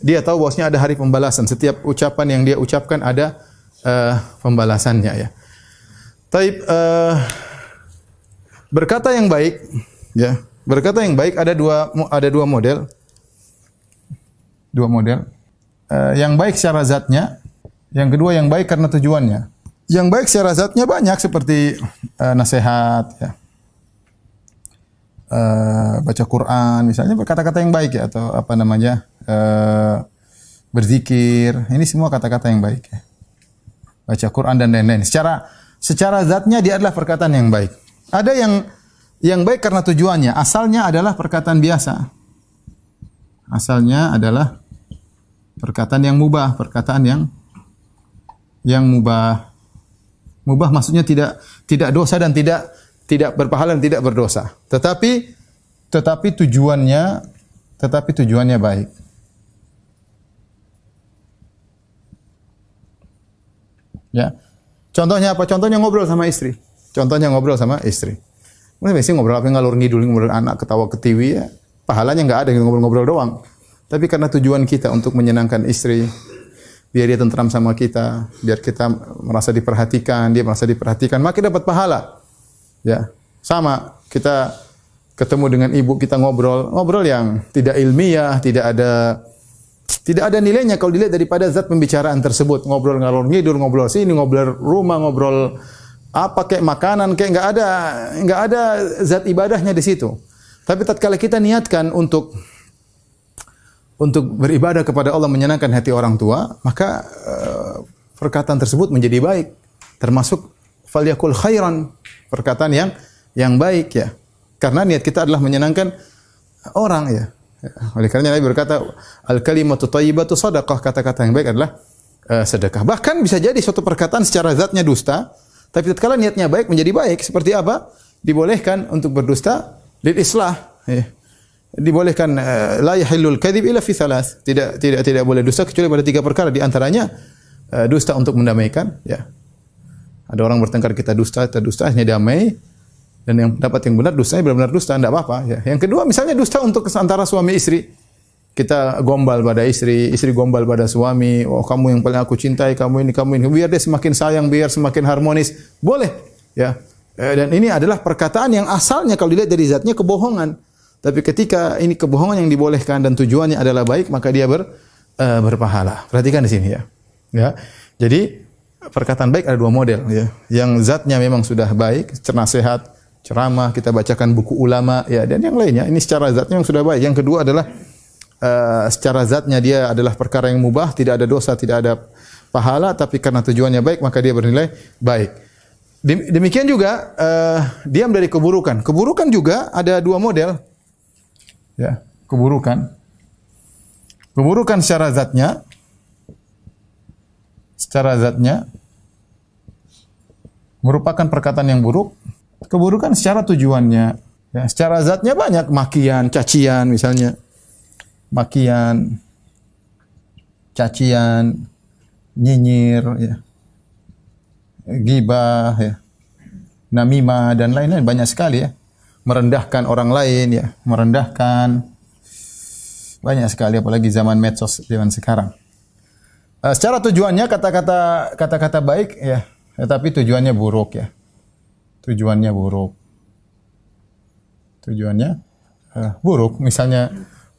dia tahu bahwasanya ada hari pembalasan. Setiap ucapan yang dia ucapkan ada pembalasannya ya. Taib, berkata yang baik ya. Berkata yang baik ada dua model. Dua model. Yang baik secara zatnya, yang kedua yang baik karena tujuannya. Yang baik secara zatnya banyak seperti nasihat ya. Baca Quran misalnya, kata-kata yang baik ya, atau apa namanya? Berzikir. Ini semua kata-kata yang baik ya. Baca Quran dan lain-lain. Secara zatnya dia adalah perkataan yang baik. Ada yang baik karena tujuannya. Asalnya adalah perkataan biasa. Asalnya adalah perkataan yang mubah, perkataan yang mubah. Mubah maksudnya tidak dosa dan tidak berpahala dan tidak berdosa. Tetapi tujuannya baik. Ya. Contohnya apa? Contohnya ngobrol sama istri. Mungkin biasanya ngobrol apa, ngalur ngidul, ngobrol anak, ketawa ketiwi ya. Pahalanya enggak ada, ngobrol-ngobrol doang. Tapi karena tujuan kita untuk menyenangkan istri, biar dia tentram sama kita, biar kita merasa diperhatikan, dia merasa diperhatikan, maka dapat pahala. Ya. Sama, kita ketemu dengan ibu, kita ngobrol yang tidak ilmiah, tidak ada nilainya kalau dilihat daripada zat pembicaraan tersebut. Ngobrol ngalor ngidul, ngobrol sini, ngobrol rumah, ngobrol apa kayak makanan kayak enggak ada zat ibadahnya di situ. Tapi tatkala kita niatkan untuk beribadah kepada Allah, menyenangkan hati orang tua, maka perkataan tersebut menjadi baik. Termasuk falyakul khairan, perkataan yang baik ya. Karena niat kita adalah menyenangkan orang ya. Oleh karena Nabi berkata, al-kalimatu thayyibatu shadaqah, kata-kata yang baik adalah sedekah. Bahkan bisa jadi suatu perkataan secara zatnya dusta, tapi tatkala niatnya baik menjadi baik. Seperti apa? Dibolehkan untuk berdusta lil islah. Ya. Dibolehkan la yahillul kadzib illa fi thalath. Tidak boleh dusta kecuali pada 3 perkara, di antaranya dusta untuk mendamaikan ya. Ada orang bertengkar, kita dusta hanya damai, dan yang pendapat yang benar dustanya benar-benar dusta, enggak apa-apa ya. Yang kedua misalnya dusta untuk antara suami istri. Kita gombal pada istri gombal pada suami, oh kamu yang paling aku cintai, kamu ini, biar dia semakin sayang, biar semakin harmonis. Boleh ya. Dan ini adalah perkataan yang asalnya kalau dilihat dari zatnya kebohongan. Tapi ketika ini kebohongan yang dibolehkan dan tujuannya adalah baik, maka dia berpahala. Perhatikan di sini ya. Ya. Jadi perkataan baik ada 2 model ya. Yang zatnya memang sudah baik, nasihat, ceramah, kita bacakan buku ulama ya, dan yang lainnya. Ini secara zatnya yang sudah baik. Yang kedua adalah secara zatnya dia adalah perkara yang mubah, tidak ada dosa, tidak ada pahala, tapi karena tujuannya baik maka dia bernilai baik. Demikian juga diam dari keburukan. Keburukan juga ada 2 model. Ya, keburukan secara zatnya merupakan perkataan yang buruk. Keburukan secara tujuannya, ya, secara zatnya banyak, makian, cacian misalnya. Makian, cacian, nyinyir, ya, ghibah, ya, namimah dan lain-lain, banyak sekali ya. Merendahkan orang lain ya, banyak sekali, apalagi zaman medsos zaman sekarang. Secara tujuannya kata-kata baik ya, tetapi tujuannya buruk ya. Tujuannya buruk, misalnya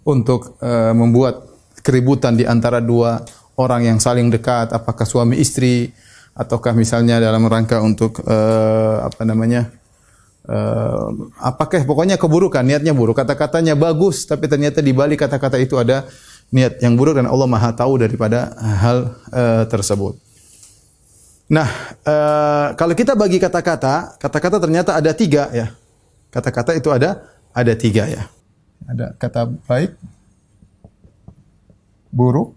untuk membuat keributan di antara 2 orang yang saling dekat, apakah suami istri ataukah misalnya dalam rangka untuk apakah pokoknya keburukan, niatnya buruk, kata-katanya bagus tapi ternyata di balik kata-kata itu ada niat yang buruk, dan Allah Maha tahu daripada hal tersebut. Nah, kalau kita bagi kata-kata ternyata ada 3 ya. Kata-kata itu ada 3 ya. Ada kata baik, buruk,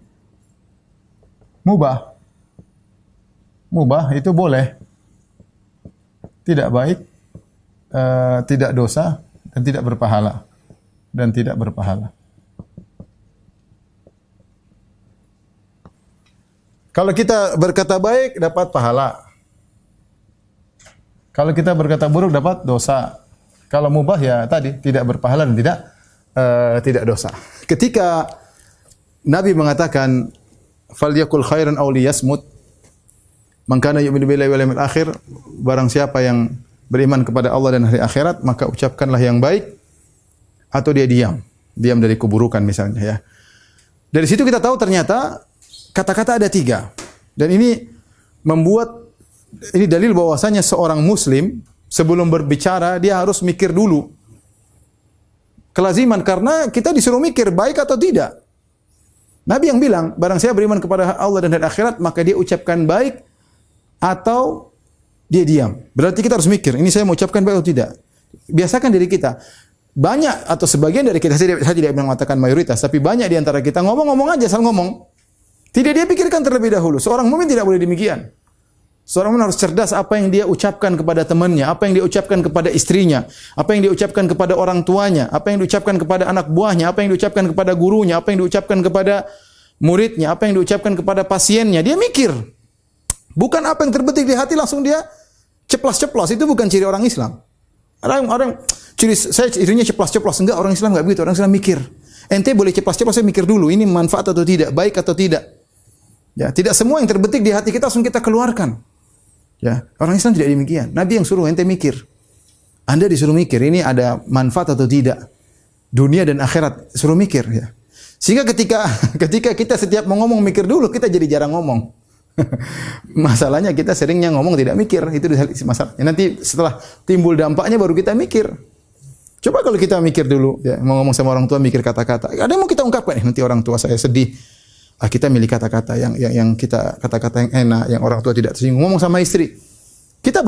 mubah. Mubah itu boleh. Tidak baik, tidak dosa, dan tidak berpahala. Kalau kita berkata baik dapat pahala. Kalau kita berkata buruk dapat dosa. Kalau mubah ya tadi tidak berpahala dan tidak dosa. Ketika Nabi mengatakan, "Falyakul khairan aw liyasmut." Man kana yu'minu billahi wal yawmil akhir, barang siapa yang beriman kepada Allah dan hari akhirat, maka ucapkanlah yang baik atau dia diam. Diam dari keburukan misalnya ya. Dari situ kita tahu ternyata kata-kata ada 3. Dan ini membuat ini dalil bahwasanya seorang muslim sebelum berbicara dia harus mikir dulu. Kelaziman, karena kita disuruh mikir baik atau tidak. Nabi yang bilang, barang siapa beriman kepada Allah dan hari akhirat, maka dia ucapkan baik atau dia diam. Berarti kita harus mikir, ini saya mau ucapkan baik atau tidak. Biasakan diri kita. Banyak atau sebagian dari kita, saya tidak mengatakan mayoritas, tapi banyak di antara kita ngomong-ngomong aja, asal ngomong. Tidak dia pikirkan terlebih dahulu. Seorang mukmin tidak boleh demikian. Seorang mukmin harus cerdas apa yang dia ucapkan kepada temannya, apa yang dia ucapkan kepada istrinya, apa yang dia ucapkan kepada orang tuanya, apa yang diucapkan kepada anak buahnya, apa yang diucapkan kepada gurunya, apa yang diucapkan kepada muridnya, apa yang diucapkan kepada pasiennya. Dia mikir. Bukan apa yang terbetik di hati langsung dia ceplas-ceplos. Itu bukan ciri orang Islam. Orang cirinya ceplas-ceplos. Enggak, orang Islam enggak begitu. Orang Islam mikir. Ente boleh ceplas-ceplos, saya mikir dulu. Ini manfaat atau tidak, baik atau tidak. Ya, tidak semua yang terbetik di hati kita langsung kita keluarkan. Ya, orang Islam tidak demikian. Nabi yang suruh ente mikir. Anda disuruh mikir, ini ada manfaat atau tidak. Dunia dan akhirat, suruh mikir ya. Sehingga ketika kita setiap mau ngomong mikir dulu, kita jadi jarang ngomong. Masalahnya kita seringnya ngomong tidak mikir, itu masalahnya. Nanti setelah timbul dampaknya baru kita mikir. Coba kalau kita mikir dulu, ya, mau ngomong sama orang tua mikir kata-kata. Ada yang mau kita ungkapkan, nanti orang tua saya sedih. Kita milih kata-kata yang kita kata-kata yang enak, yang orang tua tidak tersinggung. Ngomong sama istri. Kita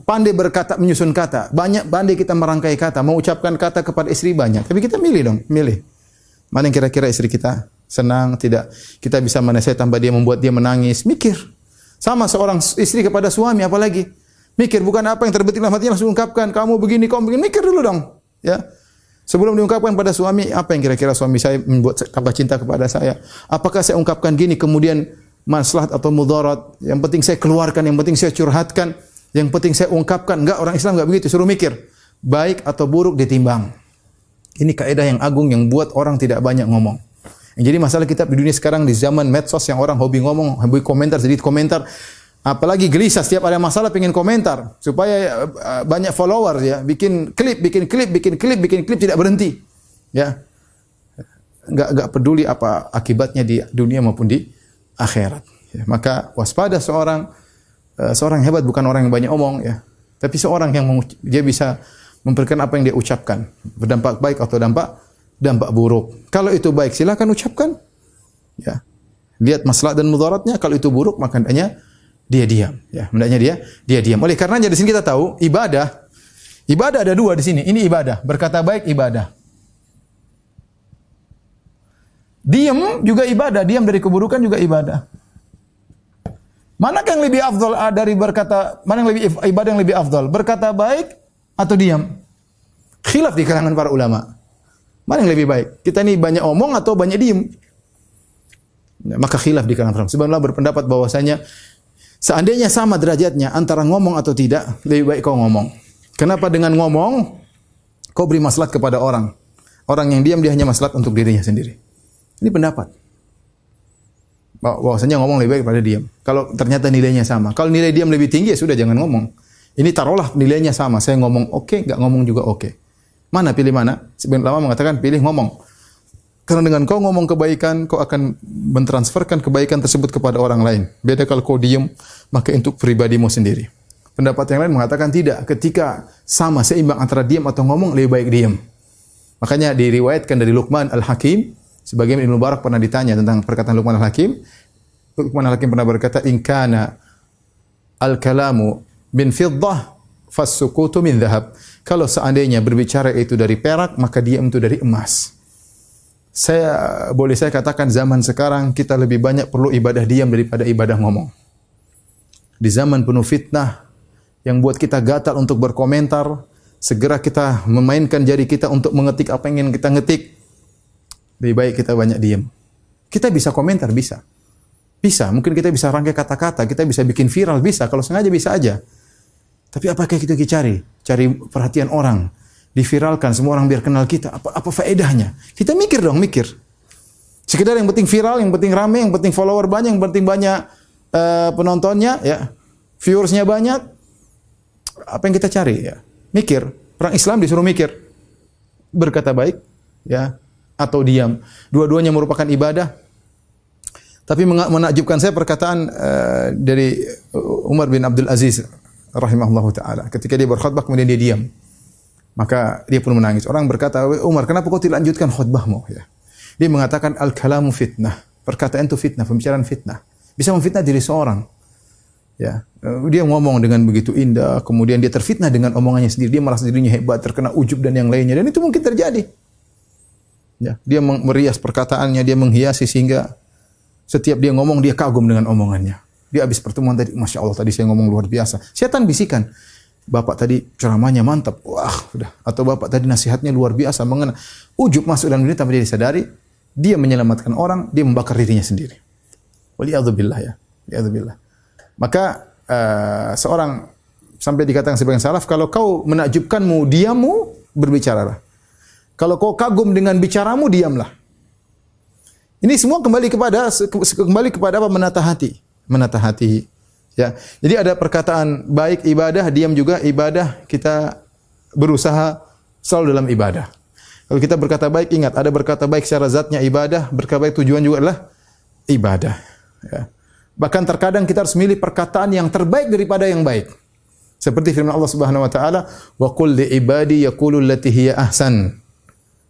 pandai berkata, menyusun kata. Pandai kita merangkai kata, mengucapkan kata kepada istri banyak. Tapi kita milih. Mana yang kira-kira istri kita senang, tidak. Kita bisa menasihati tanpa dia membuat dia menangis. Mikir. Sama seorang istri kepada suami apalagi. Mikir, bukan apa yang terbetik dalam hatinya langsung ungkapkan. Kamu begini, mikir dulu dong. Ya. Sebelum diungkapkan pada suami, apa yang kira-kira suami saya membuat tambah cinta kepada saya? Apakah saya ungkapkan gini kemudian maslahat atau mudarat? Yang penting saya keluarkan, yang penting saya curhatkan, yang penting saya ungkapkan. Enggak, orang Islam enggak begitu, suruh mikir. Baik atau buruk ditimbang. Ini kaidah yang agung yang buat orang tidak banyak ngomong. Yang jadi masalah kita di dunia sekarang di zaman medsos yang orang hobi ngomong, hobi komentar, sedikit komentar. Apalagi gelisah setiap ada masalah pengen komentar supaya banyak follower ya, bikin klip tidak berhenti. Ya. Enggak peduli apa akibatnya di dunia maupun di akhirat. Ya, maka waspada seorang hebat bukan orang yang banyak omong ya, tapi seorang yang dia bisa memperkenalkan apa yang dia ucapkan, berdampak baik atau dampak buruk. Kalau itu baik silakan ucapkan. Ya. Lihat maslahat dan mudaratnya, kalau itu buruk maka hendaknya dia diam, ya. Hendaknya dia diam. Oleh karenanya di sini kita tahu ibadah ada 2 di sini. Ini ibadah, berkata baik ibadah. Diam juga ibadah, diam dari keburukan juga ibadah. Manakah yang lebih afdal dari berkata, mana yang lebih ibadah yang lebih afdal? Berkata baik atau diam? Khilaf di kalangan para ulama. Mana yang lebih baik? Kita ini banyak omong atau banyak diam? Ya, maka khilaf di kalangan para ulama. Sebenarnya berpendapat bahwasanya seandainya sama derajatnya antara ngomong atau tidak, lebih baik kau ngomong. Kenapa dengan ngomong kau beri maslahat kepada orang? Orang yang diam dia hanya maslahat untuk dirinya sendiri. Ini pendapat. Bahwasanya ngomong lebih baik daripada diam. Kalau ternyata nilainya sama. Kalau nilai diam lebih tinggi ya sudah jangan ngomong. Ini taruhlah nilainya sama. Saya ngomong oke, enggak ngomong juga oke. Mana pilih mana? Sebenarnya ulama mengatakan pilih ngomong. Karena dengan kau ngomong kebaikan, kau akan mentransferkan kebaikan tersebut kepada orang lain. Beda kalau kau diam, maka untuk pribadimu sendiri. Pendapat yang lain mengatakan tidak. Ketika sama seimbang antara diam atau ngomong, lebih baik diam. Makanya diriwayatkan dari Luqman Al-Hakim, sebagian Ibnu Mubarak pernah ditanya tentang perkataan Luqman Al-Hakim. Luqman Al-Hakim pernah berkata, "In kana al-kalamu min fiddah, fas-sukutu min dhahab." Kalau seandainya berbicara itu dari perak, maka diam itu dari emas. Boleh saya katakan zaman sekarang kita lebih banyak perlu ibadah diam daripada ibadah ngomong. Di zaman penuh fitnah yang buat kita gatal untuk berkomentar, segera kita memainkan jari kita untuk mengetik apa yang ingin kita ngetik. Lebih baik kita banyak diam. Kita bisa komentar, bisa. Bisa, mungkin kita bisa rangkai kata-kata, kita bisa bikin viral, bisa. Kalau sengaja bisa aja. Tapi apakah kita cari perhatian orang? Diviralkan semua orang biar kenal kita. Apa faedahnya? Kita mikir dong, mikir. Sekedar yang penting viral, yang penting rame, yang penting follower banyak, yang penting banyak penontonnya, ya, viewersnya banyak. Apa yang kita cari? Ya, mikir. Orang Islam disuruh mikir, berkata baik, ya, atau diam. Dua-duanya merupakan ibadah. Tapi menakjubkan saya perkataan dari Umar bin Abdul Aziz rahimahullahu taala. Ketika dia berkhutbah kemudian dia diam. Maka dia pun menangis. Orang berkata, "Umar, kenapa kau tidak lanjutkan khutbahmu?" Ya. Dia mengatakan al-kalamu fitnah. Perkataan itu fitnah, pembicaraan fitnah. Bisa memfitnah diri seorang. Ya, dia ngomong dengan begitu indah, kemudian dia terfitnah dengan omongannya sendiri. Dia merasa dirinya hebat, terkena ujub dan yang lainnya, dan itu mungkin terjadi. Ya, dia merias perkataannya, dia menghiasi sehingga setiap dia ngomong dia kagum dengan omongannya. Dia habis pertemuan tadi, Masya Allah tadi saya ngomong luar biasa. Setan bisikan, Bapak tadi ceramahnya mantap, wah sudah. Atau Bapak tadi nasihatnya luar biasa, mengena. Ujub masuk dalam diri tanpa dia disadari, dia menyelamatkan orang, dia membakar dirinya sendiri. Waliyadzubillah ya, waliyadzubillah. Maka seorang sampai dikatakan sebagian salaf, kalau kau menakjubkanmu, diammu, berbicaralah. Kalau kau kagum dengan bicaramu, diamlah. Ini semua kembali kepada apa? Menata hati, menata hati. Ya, jadi ada perkataan baik ibadah, diam juga ibadah. Kita berusaha selalu dalam ibadah. Kalau kita berkata baik, ingat ada berkata baik secara zatnya ibadah, berkata baik tujuan juga adalah ibadah. Ya. Bahkan terkadang kita harus milih perkataan yang terbaik daripada yang baik. Seperti firman Allah Subhanahu wa taala, "Wa qul li ibadi yaqulu allati hiya ahsan."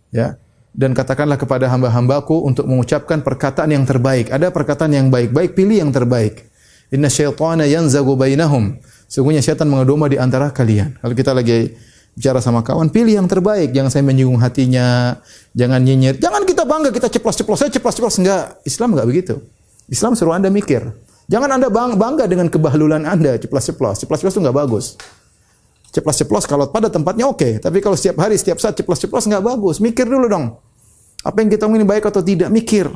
Ya. Dan katakanlah kepada hamba-hambaku untuk mengucapkan perkataan yang terbaik. Ada perkataan yang baik-baik, pilih yang terbaik. Inna syaitana yanzagu bainahum. Sesungguhnya syaitan mengadu-domba di antara kalian. Kalau kita lagi bicara sama kawan, pilih yang terbaik. Jangan saya menyinggung hatinya, jangan nyinyir. Jangan kita bangga, kita ceplos-ceplos, saya ceplos-ceplos. Enggak, Islam enggak begitu. Islam suruh Anda mikir. Jangan Anda bangga dengan kebahlulan Anda, ceplos-ceplos. Ceplos-ceplos itu enggak bagus. Ceplos-ceplos kalau pada tempatnya oke, tapi kalau setiap hari, setiap saat ceplos-ceplos enggak bagus. Mikir dulu dong. Apa yang kita omongin baik atau tidak, mikir.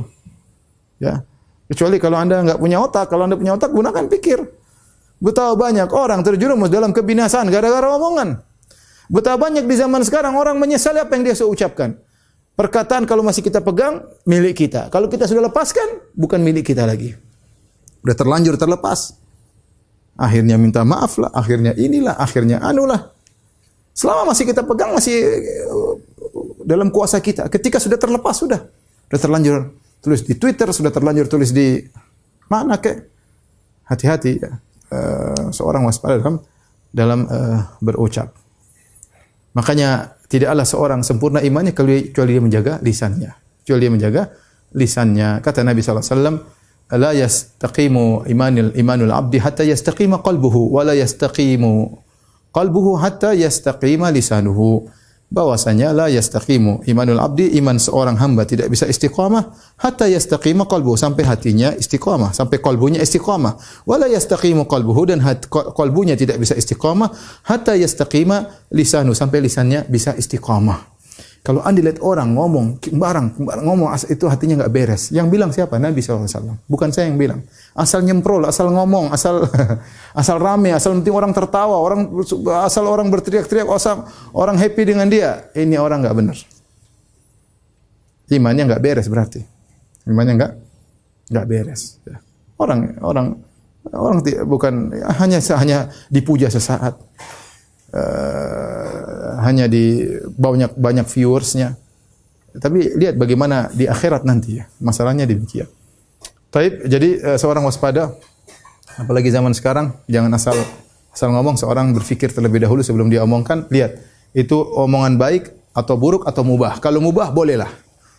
Ya. Kecuali kalau Anda enggak punya otak, kalau Anda punya otak gunakan pikir. Betapa banyak orang terjerumus dalam kebinasaan gara-gara omongan. Betapa banyak di zaman sekarang orang menyesali apa yang dia sudah ucapkan. Perkataan kalau masih kita pegang, milik kita. Kalau kita sudah lepaskan, bukan milik kita lagi. Sudah terlanjur terlepas. Akhirnya minta maaf lah, akhirnya inilah, akhirnya anulah. Selama masih kita pegang, masih dalam kuasa kita. Ketika sudah terlepas, sudah terlanjur tulis di Twitter, sudah terlanjur tulis di mana kek. Hati-hati ya. Seorang waspada dalam berucap. Makanya tidaklah seorang sempurna imannya kecuali dia menjaga lisannya. Kecuali dia menjaga lisannya. Kata Nabi sallallahu alaihi wasallam, "La yastaqimu imanul abdi hatta yastaqima qalbuhu wa la yastaqimu qalbuhu hatta yastaqima lisanuhu." Bahwasanya la yastaqimu imanul abdi, iman seorang hamba tidak bisa istiqamah hatta yastaqima qalbuhu, sampai hatinya istiqamah, sampai qalbunya istiqamah. Wala yastaqimu qalbuhu, dan qalbunya tidak bisa istiqamah hatta yastaqima lisanu, sampai lisannya bisa istiqamah. Kalau Anda lihat orang ngomong barang ngomong itu hatinya enggak beres. Yang bilang siapa? Nabi SAW. Bukan saya yang bilang. Asal nyemprol, asal ngomong, asal rame, asal penting orang tertawa, asal orang berteriak-teriak, asal orang happy dengan dia. Ini orang enggak benar. Imannya enggak beres berarti. Imannya enggak beres. Orang bukan hanya dipuja sesaat. Hanya di banyak viewersnya, tapi lihat bagaimana di akhirat nanti ya, masalahnya demikian. Taib, jadi seorang waspada, apalagi zaman sekarang, jangan asal ngomong. Seorang berpikir terlebih dahulu sebelum dia omongkan. Lihat itu omongan baik atau buruk atau mubah. Kalau mubah bolehlah.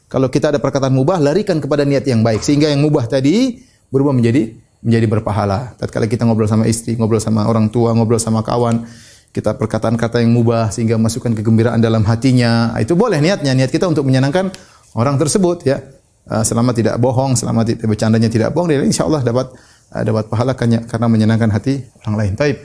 Kalau kita ada perkataan mubah, larikan kepada niat yang baik sehingga yang mubah tadi berubah menjadi berpahala. Tatkala kita ngobrol sama istri, ngobrol sama orang tua, ngobrol sama kawan, kita perkataan kata yang mubah sehingga masukkan kegembiraan dalam hatinya, itu boleh niatnya, niat kita untuk menyenangkan orang tersebut ya. Selama tidak bohong, selama bercandanya tidak bohong, insyaallah dapat pahala karena menyenangkan hati orang lain. Taib.